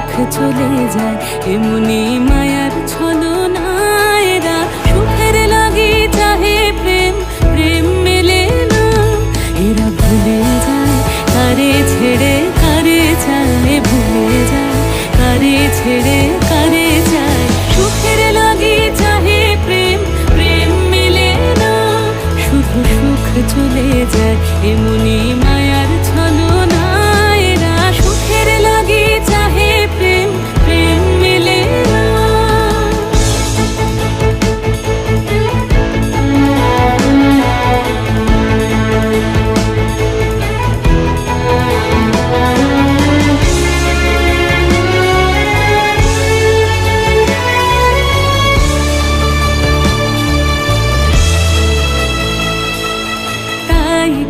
সুখ চলে যায় এমনি মায়ার ছলনায়। এরা সুখের লাগি চাহে প্রেম, প্রেম মেলে না। এরা ভুলে যায় কারে ছেড়ে কারে চায়, ভুলে যায় কারে ছেড়ে কারে চায়। সুখের লাগি চাহে প্রেম, প্রেম মেলে না। শুধু সুখ চলে যায় এমনি